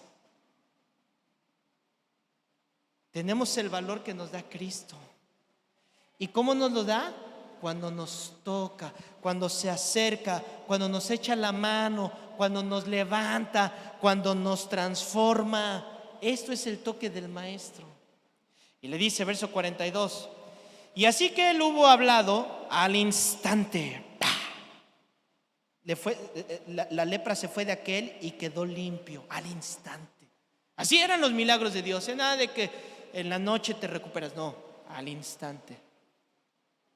Tenemos el valor que nos da Cristo. ¿Y cómo nos lo da? Cuando nos toca, cuando se acerca, cuando nos echa la mano, cuando nos levanta, cuando nos transforma. Esto es el toque del Maestro. Y le dice, verso 42, y así que él hubo hablado, al instante la lepra se fue de aquel y quedó limpio. Al instante. Así eran los milagros de Dios. Nada de que en la noche te recuperas, no, al instante.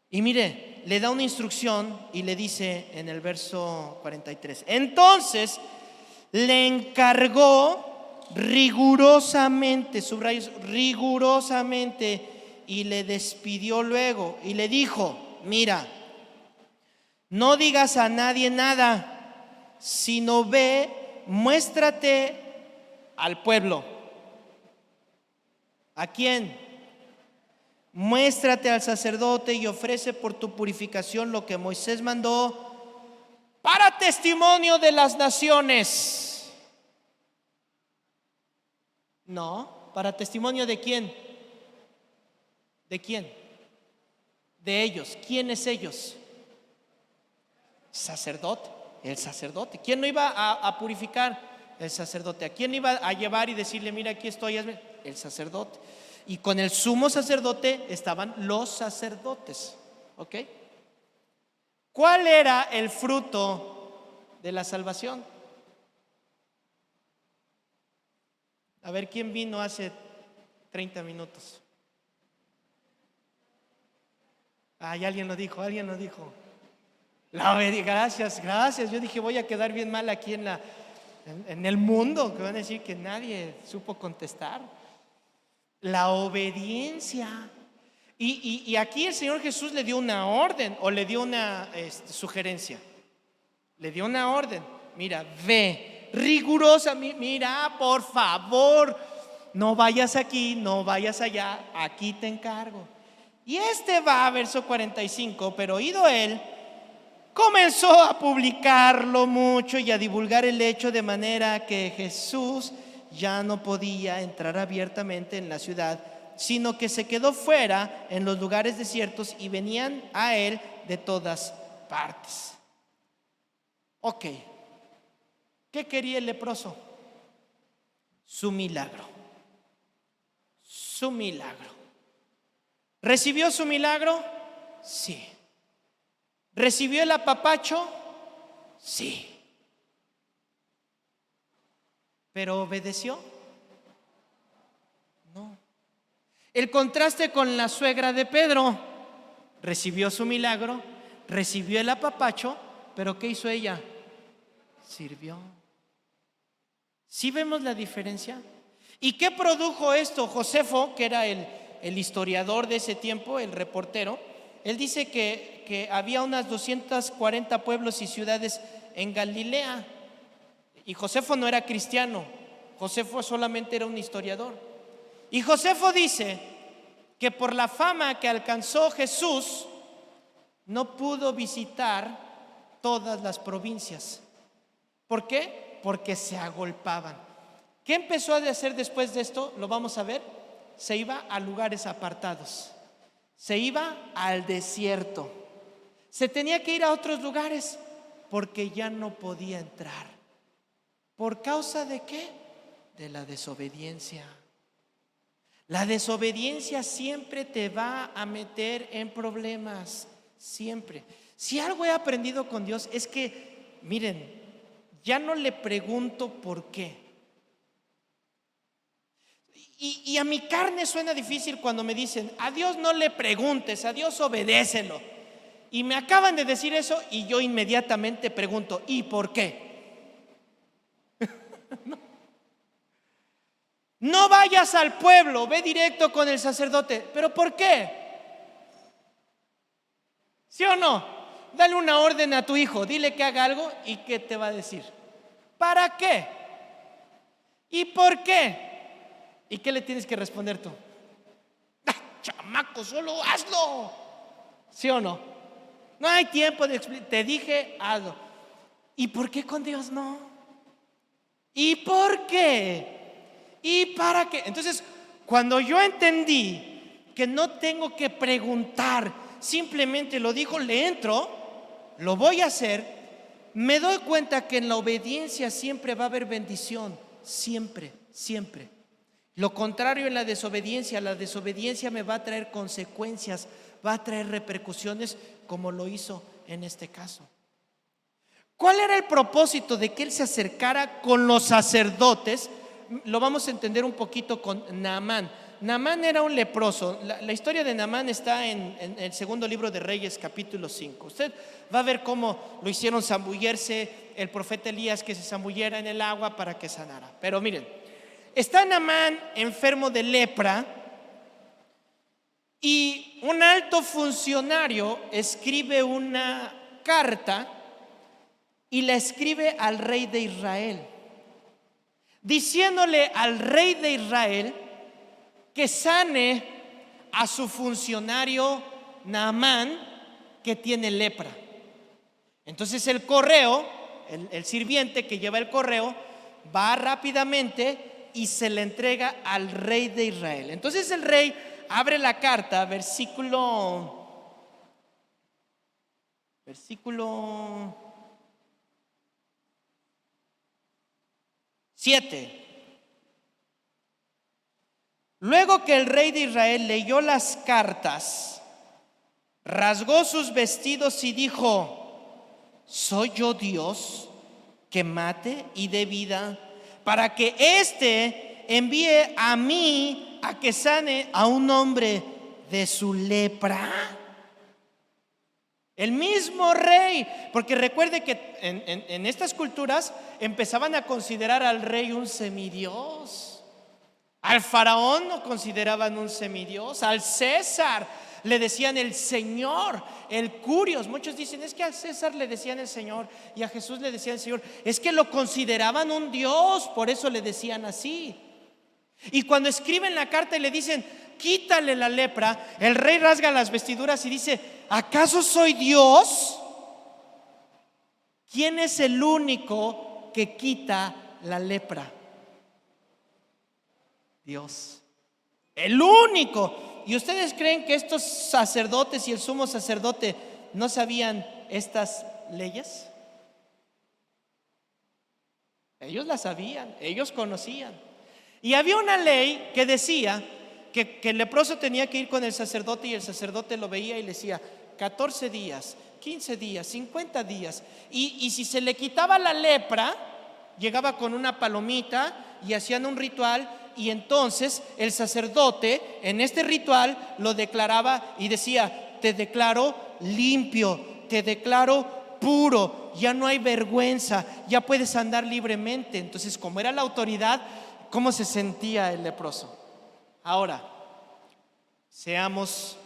Y mire, le da una instrucción y le dice en el verso 43, entonces le encargó rigurosamente, subrayos, rigurosamente, y le despidió luego y le dijo, mira, no digas a nadie nada, sino ve, muéstrate al pueblo. ¿A quién? Muéstrate al sacerdote y ofrece por tu purificación lo que Moisés mandó para testimonio de las naciones. No, ¿para testimonio de quién? ¿De quién? De ellos. ¿Quiénes ellos? Sacerdote, el sacerdote. ¿Quién no iba a purificar? El sacerdote. ¿A quién iba a llevar y decirle, mira, aquí estoy? El sacerdote. Y con el sumo sacerdote estaban los sacerdotes. ¿Ok? ¿Cuál era el fruto de la salvación? A ver, ¿quién vino hace 30 minutos? Ay, alguien lo dijo, alguien lo dijo. Gracias. Yo dije, voy a quedar bien mal aquí en el mundo, que van a decir que nadie supo contestar. La obediencia. Y aquí el Señor Jesús le dio una orden o le dio una sugerencia. Le dio una orden. Mira, ve, rigurosa, mira, por favor, no vayas aquí, no vayas allá, aquí te encargo. Y va, verso 45, pero oído él, comenzó a publicarlo mucho y a divulgar el hecho, de manera que Jesús ya no podía entrar abiertamente en la ciudad, sino que se quedó fuera en los lugares desiertos y venían a él de todas partes. Ok, ¿qué quería el leproso? Su milagro. Su milagro. ¿Recibió su milagro? Sí. ¿Recibió el apapacho? Sí. ¿Pero obedeció? No. El contraste con la suegra de Pedro. Recibió su milagro, recibió el apapacho, pero ¿qué hizo ella? Sirvió. ¿Sí vemos la diferencia? ¿Y qué produjo esto? Josefo, que era el historiador de ese tiempo, el reportero, él dice que había unas 240 pueblos y ciudades en Galilea. Y Josefo no era cristiano, Josefo solamente era un historiador. Y Josefo dice que por la fama que alcanzó Jesús, no pudo visitar todas las provincias. ¿Por qué? Porque se agolpaban. ¿Qué empezó a hacer después de esto? Lo vamos a ver. Se iba a lugares apartados, se iba al desierto, se tenía que ir a otros lugares porque ya no podía entrar. ¿Por causa de qué? De la desobediencia. La desobediencia siempre te va a meter en problemas, siempre. Si algo he aprendido con Dios es que, miren, ya no le pregunto por qué. Y a mi carne suena difícil cuando me dicen, a Dios no le preguntes, a Dios obedécelo. Y me acaban de decir eso y yo inmediatamente pregunto, ¿y por qué? No vayas al pueblo, ve directo con el sacerdote. ¿Pero por qué? ¿Sí o no? Dale una orden a tu hijo, dile que haga algo y ¿qué te va a decir? ¿Para qué? ¿Y por qué? ¿Y qué le tienes que responder tú? ¡Ah, chamaco, solo hazlo! ¿Sí o no? No hay tiempo de explicar, te dije hazlo. ¿Y por qué con Dios no? ¿Y por qué? ¿Y para qué? Entonces, cuando yo entendí que no tengo que preguntar, simplemente lo dijo, le entro, lo voy a hacer, me doy cuenta que en la obediencia siempre va a haber bendición, siempre, siempre. Lo contrario en la desobediencia me va a traer consecuencias, va a traer repercusiones como lo hizo en este caso. ¿Cuál era el propósito de que él se acercara con los sacerdotes? Lo vamos a entender un poquito con Naamán. Naamán era un leproso. La historia de Naamán está en el segundo libro de Reyes, capítulo 5. Usted va a ver cómo lo hicieron zambullerse el profeta Elías, que se zambullera en el agua para que sanara. Pero miren, está Naamán enfermo de lepra y un alto funcionario escribe una carta y la escribe al rey de Israel, diciéndole al rey de Israel que sane a su funcionario Naamán, que tiene lepra. Entonces el correo, el sirviente que lleva el correo, va rápidamente y se le entrega al rey de Israel. Entonces el rey abre la carta, versículo 7. Luego que el rey de Israel leyó las cartas, rasgó sus vestidos y dijo: ¿soy yo Dios que mate y dé vida para que éste envíe a mí a que sane a un hombre de su lepra? El mismo rey, porque recuerde que en estas culturas empezaban a considerar al rey un semidios. Al faraón lo consideraban un semidios, al César le decían el Señor, el Curios. Muchos dicen, es que al César le decían el Señor y a Jesús le decían el Señor. Es que lo consideraban un Dios, por eso le decían así. Y cuando escriben la carta y le dicen, quítale la lepra, el rey rasga las vestiduras y dice, ¿acaso soy Dios? ¿Quién es el único que quita la lepra? Dios, el único. ¿Y ustedes creen que estos sacerdotes y el sumo sacerdote no sabían estas leyes? Ellos las sabían, ellos conocían. Y había una ley que decía que el leproso tenía que ir con el sacerdote y el sacerdote lo veía y le decía 14 días, 15 días, 50 días. Y si se le quitaba la lepra, llegaba con una palomita y hacían un ritual. Y entonces el sacerdote en este ritual lo declaraba y decía: te declaro limpio, te declaro puro, ya no hay vergüenza, ya puedes andar libremente. Entonces, como era la autoridad, ¿cómo se sentía el leproso? Ahora, seamos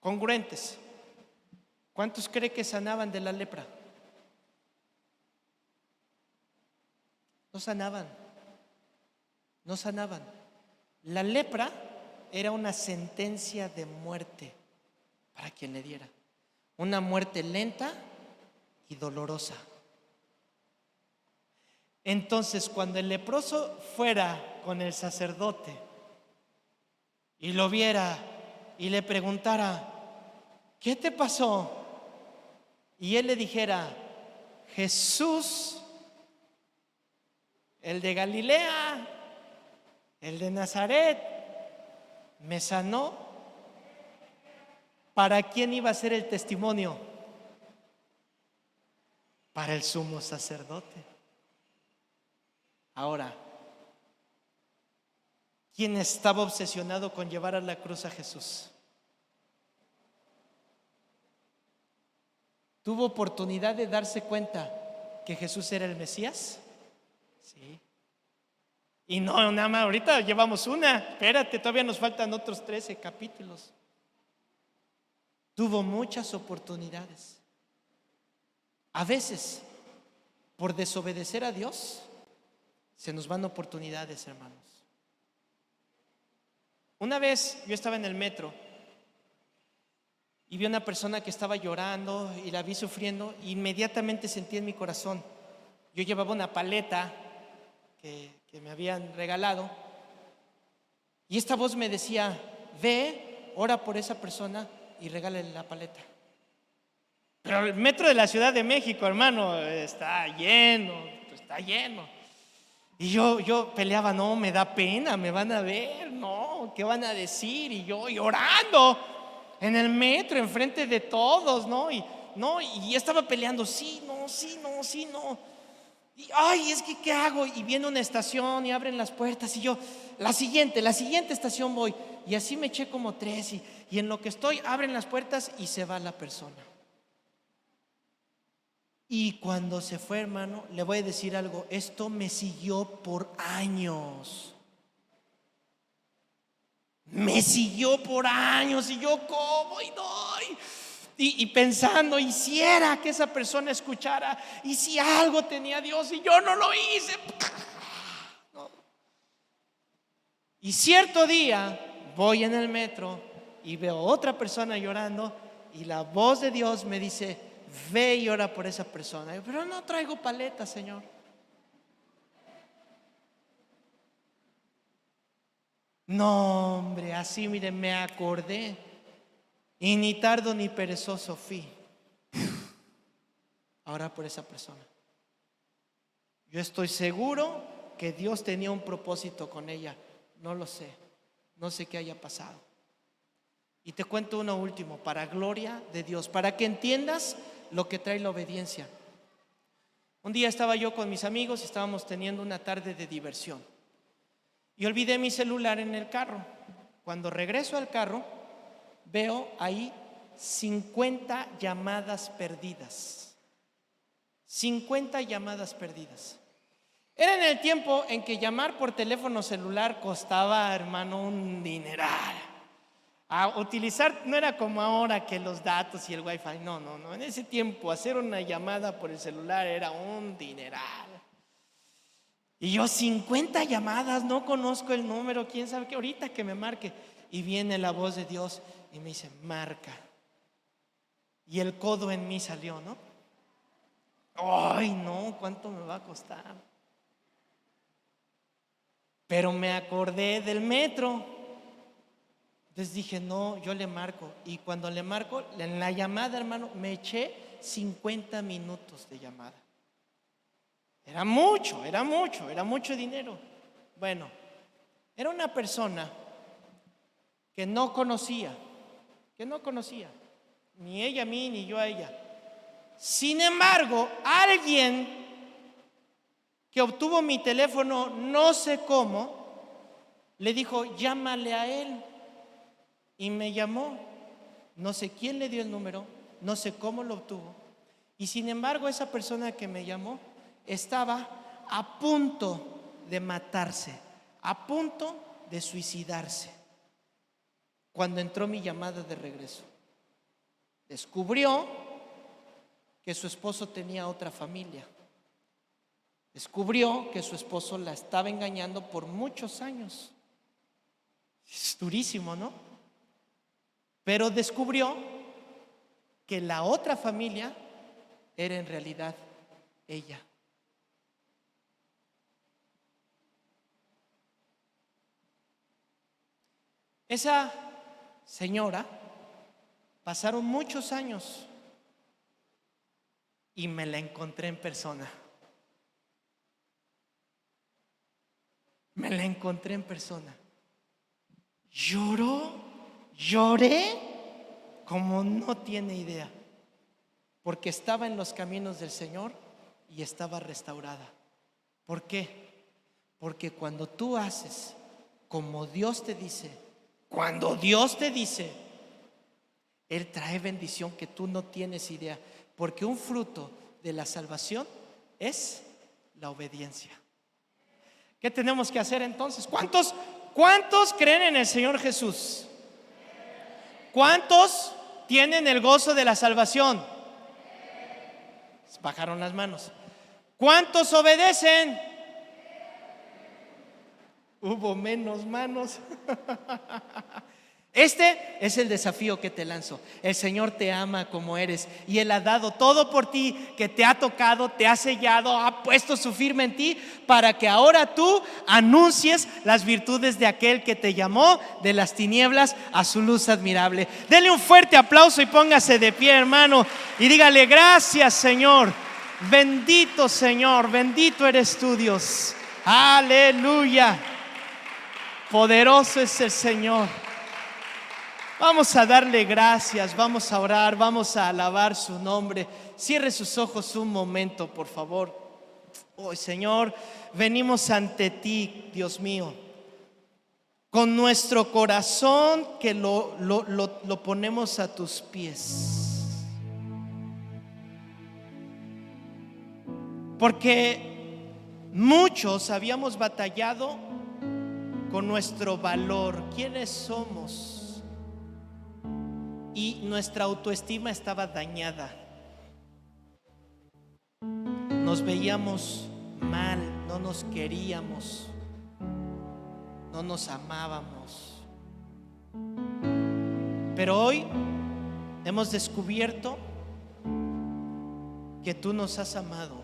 congruentes. ¿Cuántos creen que sanaban de la lepra? No sanaban. No sanaban. La lepra era una sentencia de muerte para quien le diera. Una muerte lenta y dolorosa. Entonces, cuando el leproso fuera con el sacerdote y lo viera y le preguntara: ¿qué te pasó? Y él le dijera: Jesús, el de Galilea, el de Nazaret, me sanó. ¿Para quién iba a ser el testimonio? Para el sumo sacerdote. Ahora, ¿Quién estaba obsesionado con llevar a la cruz a Jesús? ¿Tuvo oportunidad de darse cuenta que Jesús era el Mesías? Sí. Y no, nada más, ahorita llevamos una. Espérate, todavía nos faltan otros 13 capítulos. Tuvo muchas oportunidades. A veces, por desobedecer a Dios, se nos van oportunidades, hermanos. Una vez yo estaba en el metro y vi a una persona que estaba llorando y la vi sufriendo, e inmediatamente sentí en mi corazón. Yo llevaba una paleta que me habían regalado, y esta voz me decía: ve, ora por esa persona y regálale la paleta. Pero el metro de la Ciudad de México, hermano, está lleno. Y yo peleaba: no, me da pena, me van a ver, no, ¿qué van a decir? Y yo llorando en el metro, enfrente de todos, ¿no? Y estaba peleando: sí, no. Y ay, es que ¿qué hago? Y viene una estación y abren las puertas y yo, la siguiente estación voy. Y así me eché como 3 y en lo que estoy, abren las puertas y se va la persona. Y cuando se fue, hermano, le voy a decir algo: esto me siguió por años. Me siguió por años. Y yo, ¿cómo? Y no. Y pensando, hiciera que esa persona escuchara, y si algo tenía Dios y yo no lo hice. No. Y cierto día voy en el metro y veo a otra persona llorando, y la voz de Dios me dice: ve y ora por esa persona. Yo, pero no traigo paleta, Señor. No, hombre, así, miren, me acordé, y ni tardo ni perezoso fui a orar por esa persona. Yo estoy seguro que Dios tenía un propósito con ella. No lo sé, no sé qué haya pasado. Y te cuento uno último, para gloria de Dios, para que entiendas lo que trae la obediencia. Un día estaba yo con mis amigos y estábamos teniendo una tarde de diversión, y olvidé mi celular en el carro. Cuando regreso al carro, veo ahí 50 llamadas perdidas. 50 llamadas perdidas. Era en el tiempo en que llamar por teléfono celular costaba, hermano, un dineral. A utilizar, no era como ahora que los datos y el wifi. No. En ese tiempo hacer una llamada por el celular era un dineral. Y yo, 50 llamadas, no conozco el número, quién sabe qué, ahorita que me marque. Y viene la voz de Dios y me dice: marca. Y el codo en mí salió, ¿no? Ay, no, ¿cuánto me va a costar? Pero me acordé del metro. Entonces dije: no, yo le marco. Y cuando le marco, en la llamada, hermano, me eché 50 minutos de llamada. Era mucho dinero. Bueno, era una persona que no conocía, ni ella a mí, ni yo a ella. Sin embargo, alguien que obtuvo mi teléfono, no sé cómo, le dijo: llámale a él. Y me llamó. No sé quién le dio el número, no sé cómo lo obtuvo. Y sin embargo, esa persona que me llamó estaba a punto de matarse, a punto de suicidarse, cuando entró mi llamada de regreso. Descubrió que su esposo tenía otra familia. Descubrió que su esposo la estaba engañando por muchos años. Es durísimo, ¿no? Pero descubrió que la otra familia era en realidad ella. Esa señora, pasaron muchos años y me la encontré en persona. Me la encontré en persona. Lloré como no tiene idea, porque estaba en los caminos del Señor y estaba restaurada. ¿Por qué? Porque cuando tú haces como Dios te dice, cuando Dios te dice, Él trae bendición que tú no tienes idea, porque un fruto de la salvación es la obediencia. ¿Qué tenemos que hacer entonces? ¿Cuántos creen en el Señor Jesús? ¿Cuántos tienen el gozo de la salvación? Bajaron las manos. ¿Cuántos obedecen? Hubo menos manos. Este es el desafío que te lanzo. El Señor te ama como eres y Él ha dado todo por ti, que te ha tocado, te ha sellado, ha puesto su firma en ti para que ahora tú anuncies las virtudes de aquel que te llamó de las tinieblas a su luz admirable. Dele un fuerte aplauso y póngase de pie, hermano, y dígale: gracias, Señor. Bendito Señor, bendito eres tú, Dios. Aleluya. Poderoso es el Señor. Vamos a darle gracias, vamos a orar, vamos a alabar su nombre. Cierre sus ojos un momento, por favor. Oh, Señor, venimos ante ti, Dios mío, con nuestro corazón que lo ponemos a tus pies. Porque muchos habíamos batallado con nuestro valor, quiénes somos, y nuestra autoestima estaba dañada. Nos veíamos mal, no nos queríamos, no nos amábamos. Pero hoy hemos descubierto que tú nos has amado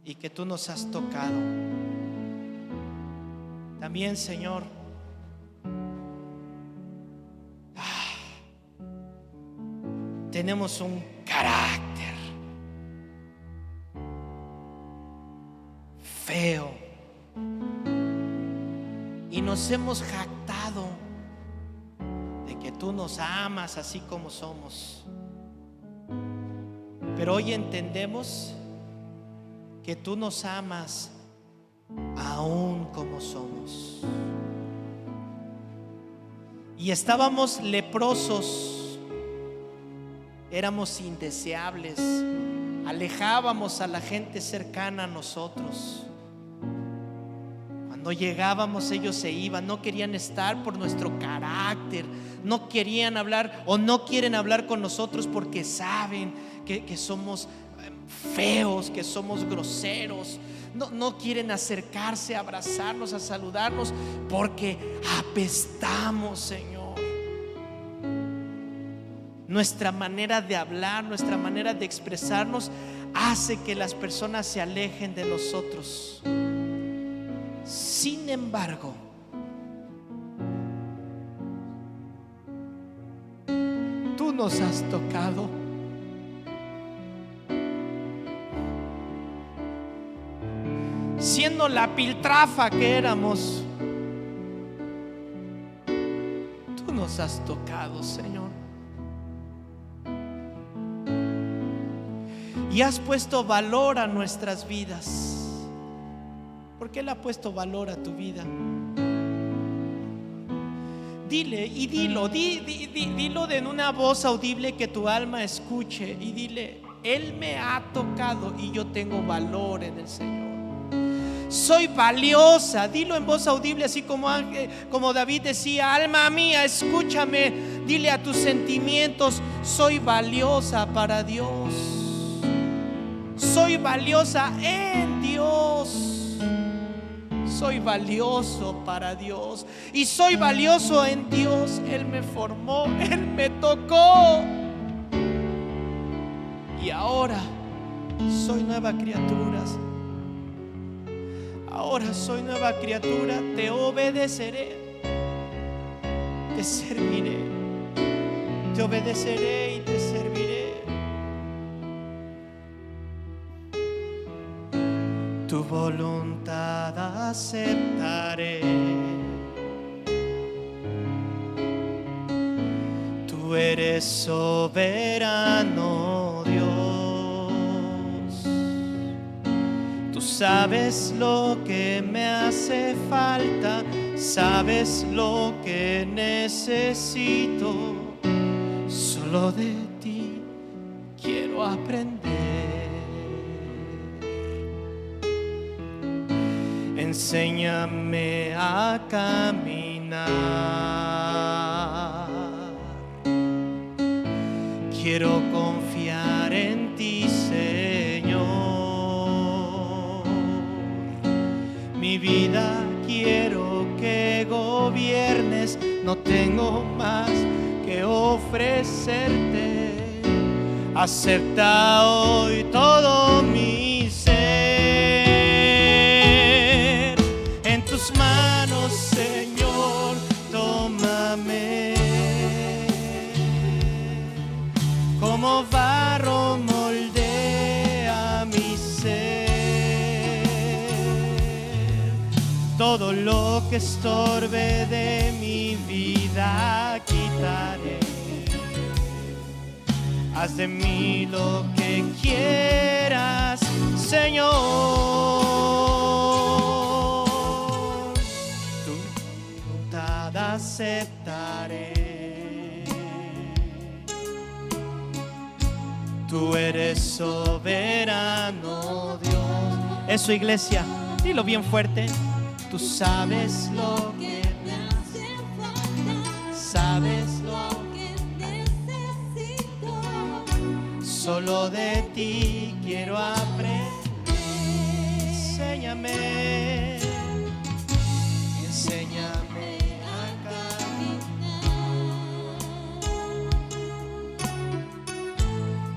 y que tú nos has tocado. También, Señor, tenemos un carácter feo y nos hemos jactado de que tú nos amas así como somos. Pero hoy entendemos que tú nos amas aún como somos. Y estábamos leprosos, éramos indeseables, alejábamos a la gente cercana a nosotros. Cuando llegábamos ellos se iban, no querían estar por nuestro carácter, no querían hablar o no quieren hablar con nosotros porque saben que somos feos, que somos groseros. No quieren acercarse, a abrazarnos, a saludarnos porque apestamos, Señor. Nuestra manera de hablar, nuestra manera de expresarnos hace que las personas se alejen de nosotros. Sin embargo, tú nos has tocado. Siendo la piltrafa que éramos, tú nos has tocado, Señor. Y has puesto valor a nuestras vidas. ¿Por qué Él ha puesto valor a tu vida? Dile y dilo, dilo en una voz audible que tu alma escuche. Y dile: Él me ha tocado y yo tengo valor en el Señor. Soy valiosa. Dilo en voz audible, así como David decía: alma mía, escúchame. Dile a tus sentimientos: soy valiosa para Dios. Soy valiosa en Dios. Soy valioso para Dios. Y soy valioso en Dios. Él me formó, Él me tocó. Y ahora soy nueva criatura. Ahora soy nueva criatura. Te obedeceré, te serviré. Te obedeceré y te serviré. Tu voluntad aceptaré. Tú eres soberano, Dios. Tú sabes lo que me hace falta, sabes lo que necesito. Solo de ti quiero aprender. Enséñame a caminar. Quiero confiar en ti, Señor. Mi vida quiero que gobiernes, no tengo más que ofrecerte. Acepta hoy todo mi ser. En tus manos, Señor, tómame. Como barro moldea mi ser. Todo lo que estorbe de mi vida quitaré. Haz de mí lo que quieras, Señor. Tu voluntad aceptaré. Tú eres soberano, Dios. Eso, iglesia, dilo bien fuerte. Tú sabes lo que me hace falta, sabes lo que necesito. Solo de ti quiero aprender. Enséñame, enséñame a caminar.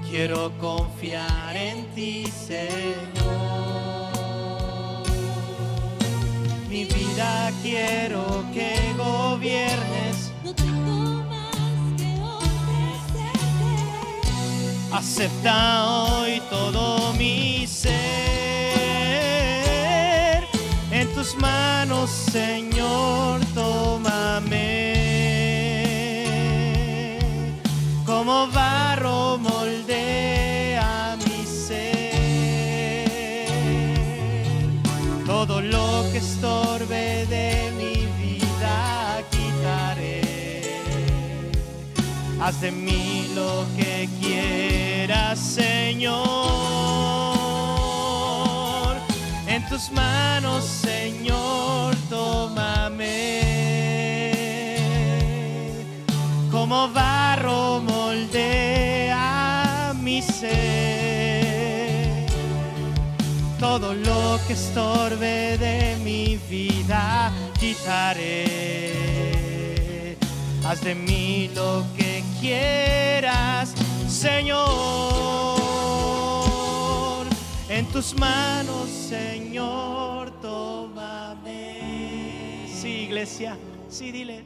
Quiero confiar en ti, Señor. Mi vida quiero que gobiernes. No tengo más que ofrecerte. Acepta hoy todo mi ser. En tus manos, Señor, tómame. Como barro moldea mi ser. Todo lo que estorbe de mi vida quitaré. Haz de mí lo que quieras, Señor. En tus manos, Señor, tómame. Como barro moldea mi ser. Todo lo que estorbe de mi vida quitaré. Haz de mí lo que quieras, Señor. En tus manos, Señor, tómame. Sí, iglesia, sí, dile.